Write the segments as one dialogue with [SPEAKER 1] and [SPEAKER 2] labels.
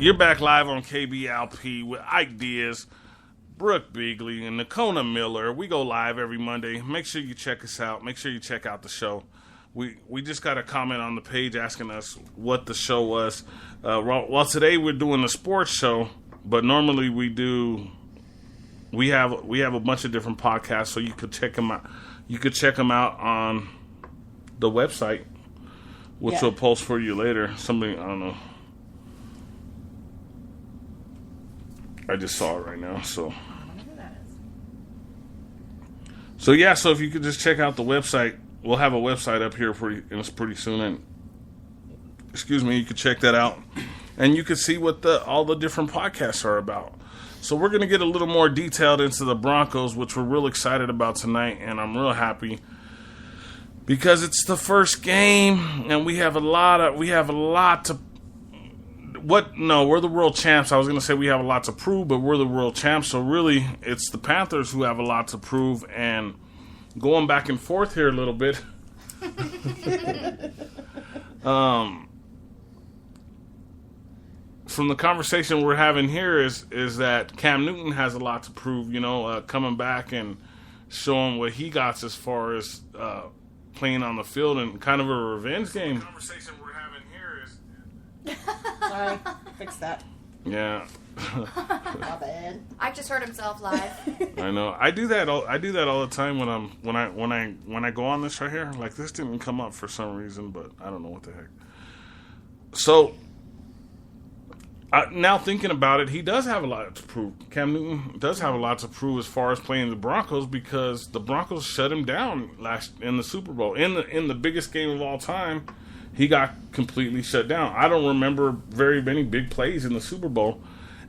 [SPEAKER 1] You're back live on KBLP with Ike Diaz, Brooke Beagley, and Nikona Miller. We go live every Monday. Make sure you check us out. Make sure you check out the show. We just got a comment on the page asking us what the show was. Well, today we're doing the sports show, but normally we have a bunch of different podcasts, so you could check them out. You could check them out on the website, which we'll post for you later. Somebody, I don't know. I just saw it right now, so. So if you could just check out the website, we'll have a website up here pretty soon, and you could check that out, and you could see what all the different podcasts are about. So we're gonna get a little more detailed into the Broncos, which we're real excited about tonight, and I'm real happy because it's the first game, and we have a lot to. No, we're the world champs. I was going to say we have a lot to prove, but we're the world champs. So really, it's the Panthers who have a lot to prove. And going back and forth here a little bit. From the conversation we're having here is that Cam Newton has a lot to prove, coming back and showing what he got as far as playing on the field and kind of a revenge game. The conversation we're having here is...
[SPEAKER 2] Sorry, fix that.
[SPEAKER 1] Yeah.
[SPEAKER 2] My bad.
[SPEAKER 3] I just heard himself live.
[SPEAKER 1] I know. I do that all the time when I go on this right here. Like, this didn't come up for some reason, but I don't know what the heck. So now thinking about it, he does have a lot to prove. Cam Newton does have a lot to prove as far as playing the Broncos, because the Broncos shut him down in the Super Bowl in the biggest game of all time. He got completely shut down. I don't remember very many big plays in the Super Bowl,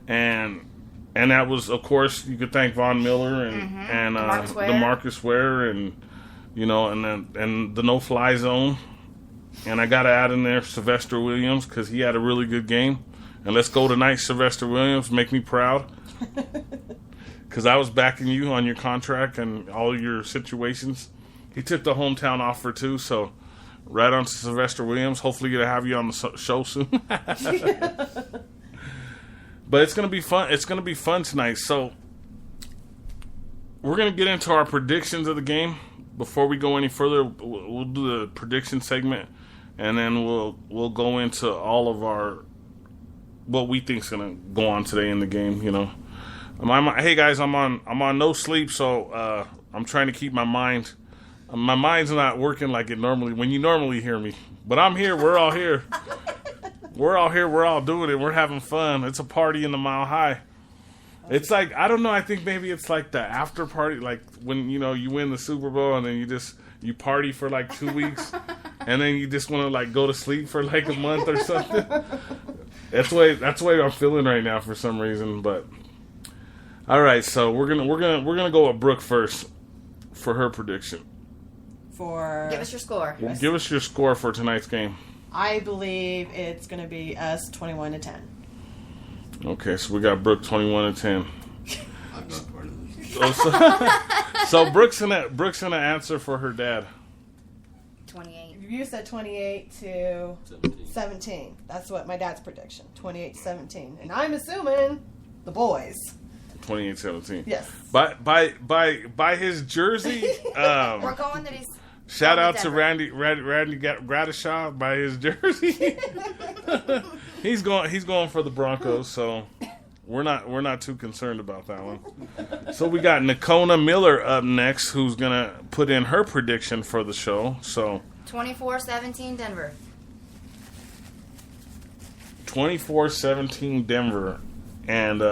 [SPEAKER 1] and that was, of course, you could thank Von Miller and the Marcus Ware and the no-fly zone, and I got to add in there Sylvester Williams because he had a really good game. And let's go tonight, Sylvester Williams. Make me proud, because I was backing you on your contract and all your situations. He took the hometown offer too, so. Right on to Sylvester Williams. Hopefully, going to have you on the show soon. But it's going to be fun. It's going to be fun tonight. So we're going to get into our predictions of the game. Before we go any further, we'll do the prediction segment, and then we'll go into all of our what we think is going to go on today in the game. Hey guys, I'm on no sleep, so I'm trying to keep my mind. My mind's not working like it normally, when you normally hear me. But I'm here. We're all here. We're all here. We're all doing it. We're having fun. It's a party in the Mile High. It's like, I don't know, I think maybe it's like the after party, like when, you win the Super Bowl and then you party for like 2 weeks and then you just want to like go to sleep for like a month or something. That's the way I'm feeling right now for some reason. But all right, so we're gonna go with Brooke first for her prediction.
[SPEAKER 3] Give us your score.
[SPEAKER 1] Well, give us your score for tonight's game.
[SPEAKER 2] I believe it's going to be us 21-10.
[SPEAKER 1] Okay, so we got Brooke 21-10.
[SPEAKER 4] I'm not part of this.
[SPEAKER 1] So Brooke's gonna answer for her dad.
[SPEAKER 3] 28.
[SPEAKER 2] You said 28-17. That's what my dad's prediction. 28-17, and I'm assuming the boys.
[SPEAKER 1] 28-17.
[SPEAKER 2] Yes.
[SPEAKER 1] By his jersey.
[SPEAKER 3] We're going that he's.
[SPEAKER 1] Shout out to Randy Gradishaw by his jersey. He's going for the Broncos, so we're not too concerned about that one. So we got Nikona Miller up next, who's gonna put in her prediction for the show. So
[SPEAKER 3] 24-17 Denver.
[SPEAKER 1] 24-17 Denver, and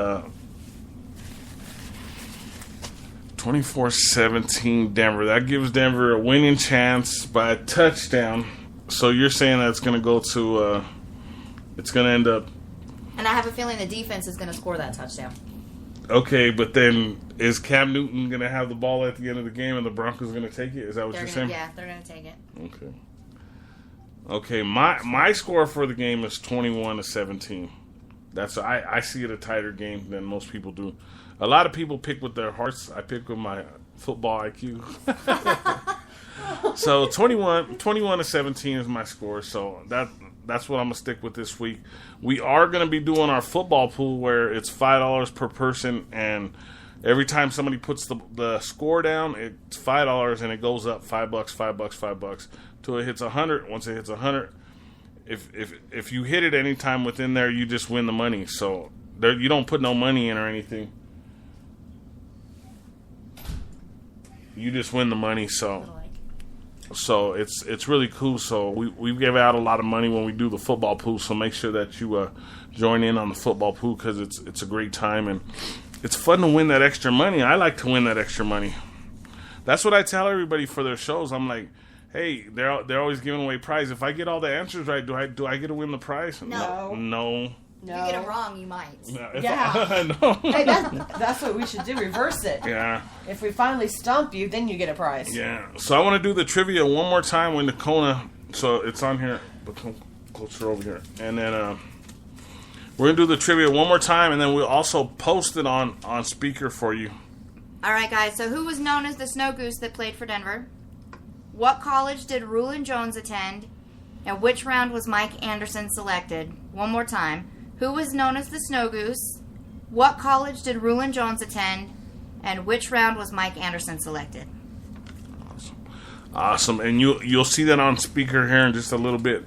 [SPEAKER 1] 24-17 Denver. That gives Denver a winning chance by a touchdown. So you're saying that it's going to go to, it's going to end up...
[SPEAKER 3] And I have a feeling the defense is going to score that touchdown.
[SPEAKER 1] Okay, but then is Cam Newton going to have the ball at the end of the game and the Broncos going to take it? Is that what you're saying?
[SPEAKER 3] Yeah, they're going to take it.
[SPEAKER 1] Okay, my score for the game is 21-17. I see it a tighter game than most people do. A lot of people pick with their hearts. I pick with my football IQ. So 21-17 is my score. So that's what I'm gonna stick with this week. We are gonna be doing our football pool where it's $5 per person, and every time somebody puts the score down, it's $5 and it goes up $5, $5 till it hits 100. Once it hits 100, if you hit it any time within there, you just win the money. So you don't put no money in or anything. You just win the money. So it's really cool. So we give out a lot of money when we do the football pool. So make sure that you join in on the football pool because it's a great time and it's fun to win that extra money. I like to win that extra money. That's what I tell everybody for their shows. I'm like, hey, they're always giving away prize. If I get all the answers right, do I get to win the prize? No.
[SPEAKER 3] If you get it wrong, you might.
[SPEAKER 2] No. Hey, that's what we should do. Reverse it.
[SPEAKER 1] Yeah.
[SPEAKER 2] If we finally stump you, then you get a prize.
[SPEAKER 1] Yeah. So I want to do the trivia one more time with Nikona. So it's on here. But come closer over here. And then we're going to do the trivia one more time. And then we'll also post it on speaker for you.
[SPEAKER 3] All right, guys. So who was known as the Snow Goose that played for Denver? What college did Rulon Jones attend? And which round was Mike Anderson selected? One more time. Who was known as the Snow Goose? What college did Rulon Jones attend? And which round was Mike Anderson selected?
[SPEAKER 1] Awesome. And you'll see that on speaker here in just a little bit.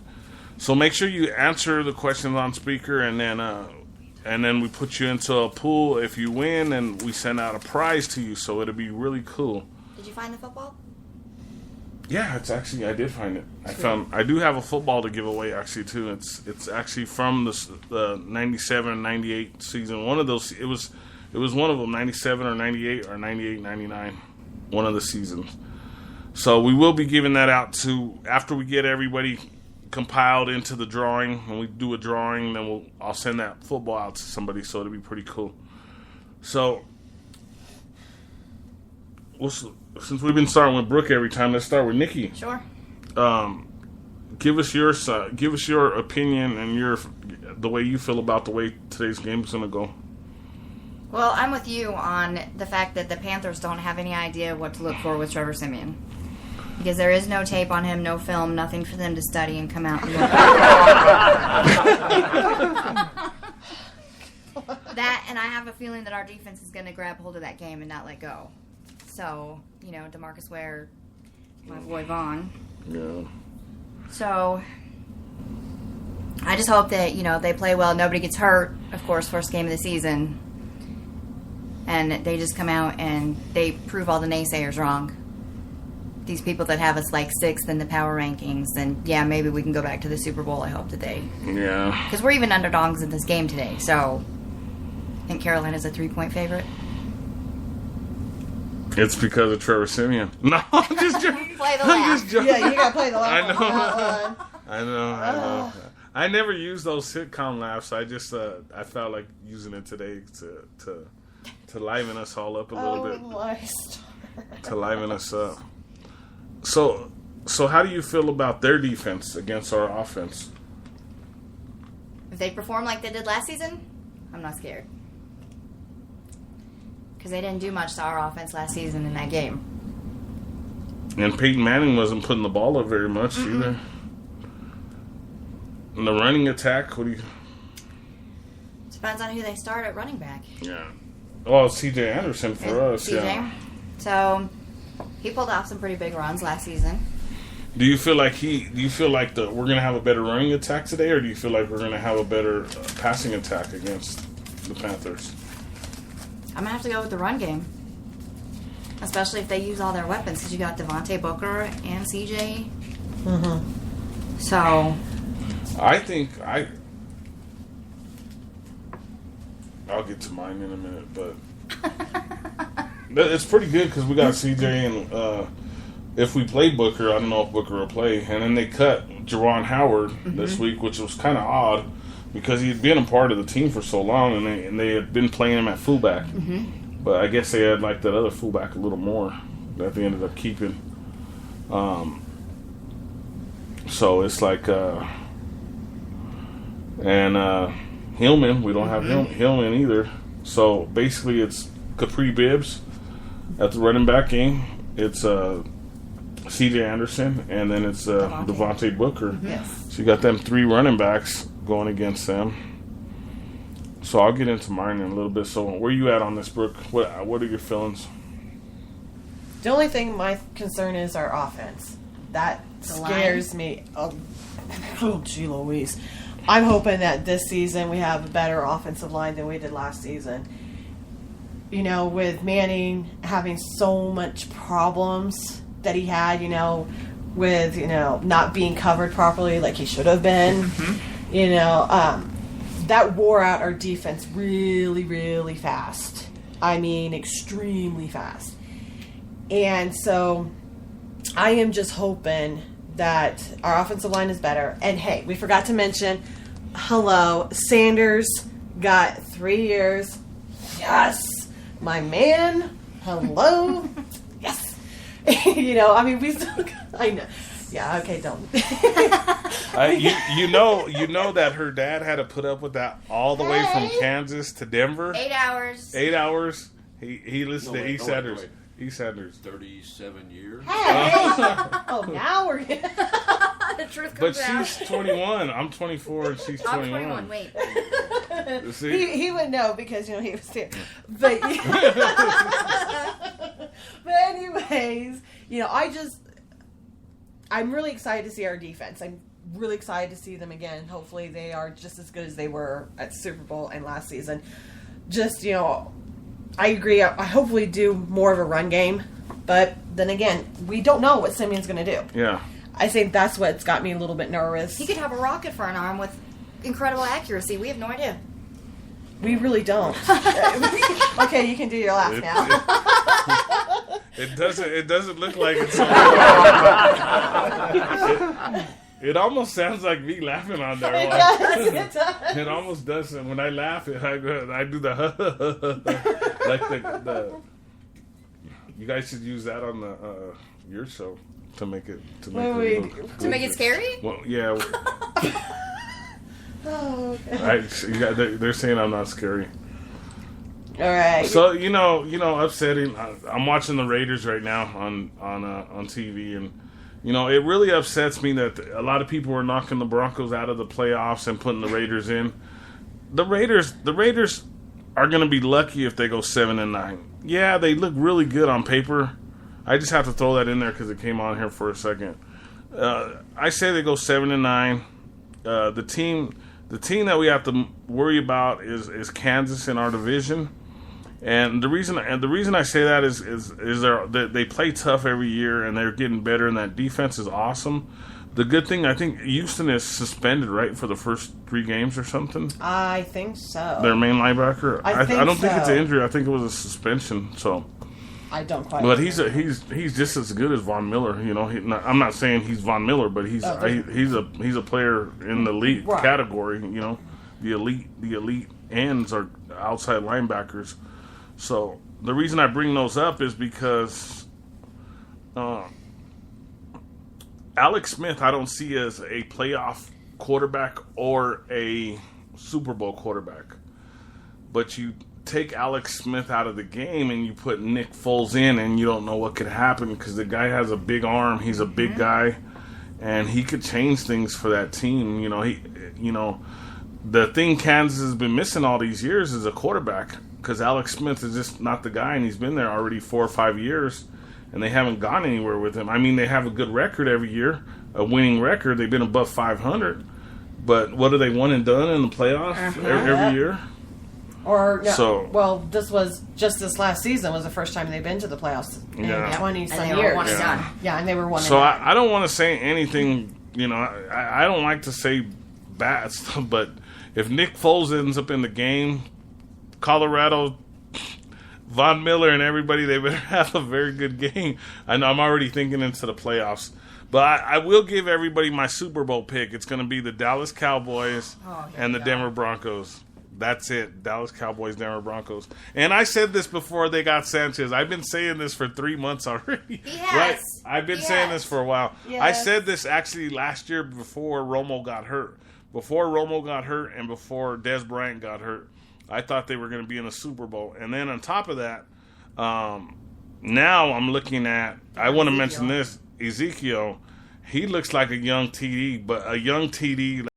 [SPEAKER 1] So make sure you answer the questions on speaker, and then we put you into a pool. If you win, and we send out a prize to you. So it'll be really cool.
[SPEAKER 3] Did you find the football?
[SPEAKER 1] Yeah, it's actually, I did find it. I do have a football to give away actually too. It's actually from the 97 98 season. One of those, it was one of them, 97 or 98 or 98 99, one of the seasons. So we will be giving that out to, after we get everybody compiled into the drawing, and we do a drawing, then I'll send that football out to somebody, so it'll be pretty cool. So since we've been starting with Brooke every time, let's start with Nikki.
[SPEAKER 3] Sure.
[SPEAKER 1] Give us your opinion and the way you feel about the way today's game is going to go.
[SPEAKER 3] Well, I'm with you on the fact that the Panthers don't have any idea what to look for with Trevor Siemian. Because there is no tape on him, no film, nothing for them to study and come out and look. That, and I have a feeling that our defense is going to grab hold of that game and not let go. So, DeMarcus Ware, my boy Vaughn.
[SPEAKER 1] Yeah.
[SPEAKER 3] So, I just hope that, they play well. Nobody gets hurt, of course, first game of the season. And they just come out and they prove all the naysayers wrong. These people that have us like 6th in the power rankings, and yeah, maybe we can go back to the Super Bowl, I hope today.
[SPEAKER 1] Yeah.
[SPEAKER 3] Because we're even underdogs in this game today, so I think Carolina's a 3-point favorite.
[SPEAKER 1] It's because of Trevor Siemian. No, I'm just joking.
[SPEAKER 3] Play the laugh.
[SPEAKER 2] Yeah, you gotta play the laugh.
[SPEAKER 1] I know. I never use those sitcom laughs. I just I felt like using it today to liven us all up a little bit.
[SPEAKER 2] My star.
[SPEAKER 1] To liven us up. So how do you feel about their defense against our offense?
[SPEAKER 3] If they perform like they did last season, I'm not scared. Because they didn't do much to our offense last season in that game.
[SPEAKER 1] And Peyton Manning wasn't putting the ball up very much either. And the running attack, what do you...
[SPEAKER 3] Depends on who they start at running back.
[SPEAKER 1] Yeah. Well, C.J. Anderson for us,
[SPEAKER 3] CJ.
[SPEAKER 1] yeah.
[SPEAKER 3] So, he pulled off some pretty big runs last season.
[SPEAKER 1] Do you feel like we're going to have a better running attack today, or do you feel like we're going to have a better passing attack against the Panthers?
[SPEAKER 3] I'm going to have to go with the run game. Especially if they use all their weapons, because you got Devontae Booker and CJ. Mm-hmm. So,
[SPEAKER 1] I think I'll get to mine in a minute, but it's pretty good because we got CJ, and if we play Booker, I don't know if Booker will play. And then they cut Juwan Howard this week, which was kind of odd because he had been a part of the team for so long, and they had been playing him at fullback. Mm-hmm. But I guess they had like that other fullback a little more that they ended up keeping. So it's like Hillman, we don't have Hillman either. So basically it's Capri Bibbs at the running back game. It's C.J. Anderson, and then it's Devontae Booker.
[SPEAKER 2] Yes.
[SPEAKER 1] So you got them 3 running backs going against them. So I'll get into mine in a little bit. So where you at on this, Brooke? What are your feelings?
[SPEAKER 2] The only thing my concern is our offense. That scares me. Oh, gee Louise. I'm hoping that this season we have a better offensive line than we did last season. You know, with Manning having so much problems that he had, you know, with, you know, not being covered properly like he should have been. You know, that wore out our defense really, really fast. I mean, extremely fast. And so I am just hoping that our offensive line is better. And hey, we forgot to mention, Sanders got 3 years. Yes, my man. Hello. Yes. You know, I mean, we still got, I know. Yeah, okay, don't.
[SPEAKER 1] You know that her dad had to put up with that all the way from Kansas to Denver.
[SPEAKER 3] 8 hours.
[SPEAKER 1] 8 hours. He listened to East Sanders.
[SPEAKER 4] Wait.
[SPEAKER 1] East Sanders.
[SPEAKER 4] 37 years.
[SPEAKER 2] Hey. Oh, now we're.
[SPEAKER 3] The truth
[SPEAKER 1] But
[SPEAKER 3] comes out.
[SPEAKER 1] she's 21. I'm 24 and she's 21.
[SPEAKER 3] I'm 21. Wait.
[SPEAKER 1] See?
[SPEAKER 2] He would know because, you know, he was there. But, but anyways, you know, I'm really excited to see our defense. I'm really excited to see them again. Hopefully they are just as good as they were at Super Bowl and last season. Just, you know, I agree. I hopefully do more of a run game. But then again, we don't know what Simeon's going to do.
[SPEAKER 1] Yeah.
[SPEAKER 2] I think that's what's got me a little bit nervous.
[SPEAKER 3] He could have a rocket for an arm with incredible accuracy. We have no idea.
[SPEAKER 2] We really don't. Okay, you can do your laugh now.
[SPEAKER 1] It doesn't look like it's. It almost sounds like me laughing on there.
[SPEAKER 2] It does. It does.
[SPEAKER 1] It almost does. And when I laugh, I do the like the. You guys should use that on the your show to make it
[SPEAKER 3] To make it scary?
[SPEAKER 1] Well, yeah.
[SPEAKER 2] Oh, okay.
[SPEAKER 1] They're saying I'm not scary.
[SPEAKER 2] All right.
[SPEAKER 1] So you know, upsetting. I'm watching the Raiders right now on TV, and you know, it really upsets me that a lot of people are knocking the Broncos out of the playoffs and putting the Raiders in. The Raiders are going to be lucky if they go 7-9. Yeah, they look really good on paper. I just have to throw that in there because it came on here for a second. I say they go 7-9. The team that we have to worry about is Kansas in our division. And the reason I say that is they play tough every year and they're getting better, and that defense is awesome. The good thing, I think Houston is suspended, right, for the first 3 games or something.
[SPEAKER 2] I think so.
[SPEAKER 1] Their main linebacker.
[SPEAKER 2] I
[SPEAKER 1] don't think it's an injury. I think it was a suspension. So.
[SPEAKER 2] I don't quite.
[SPEAKER 1] But he's just as good as Von Miller. You know, I'm not saying he's Von Miller, but he's a player in the elite category. You know, the elite ends are outside linebackers. So the reason I bring those up is because Alex Smith I don't see as a playoff quarterback or a Super Bowl quarterback. But you take Alex Smith out of the game and you put Nick Foles in, and you don't know what could happen because the guy has a big arm. He's a big guy, and he could change things for that team. You know, the thing Kansas has been missing all these years is a quarterback, because Alex Smith is just not the guy, and he's been there already 4 or 5 years, and they haven't gone anywhere with him. I mean, they have a good record every year, a winning record. They've been above 500, but what are they, one and done in the playoffs every year?
[SPEAKER 2] Or this was just this last season was the first time they've been to the playoffs in 20-some years.
[SPEAKER 3] One and done.
[SPEAKER 2] Yeah, and they were one.
[SPEAKER 1] So I don't want to say anything. You know, I don't like to say bad stuff, but if Nick Foles ends up in the game, Colorado, Von Miller, and everybody, they better have a very good game. I know I'm already thinking into the playoffs. But I will give everybody my Super Bowl pick. It's going to be the Dallas Cowboys and the Denver Broncos. That's it. Dallas Cowboys, Denver Broncos. And I said this before they got Sanchez. I've been saying this for 3 months already.
[SPEAKER 3] He has.
[SPEAKER 1] Right? I've been saying this for a while.
[SPEAKER 2] Yes.
[SPEAKER 1] I said this actually last year before Romo got hurt. Before Romo got hurt and before Des Bryant got hurt, I thought they were going to be in the Super Bowl. And then on top of that, now I'm looking at, I want to mention this, Ezekiel, he looks like a young TD, but a young TD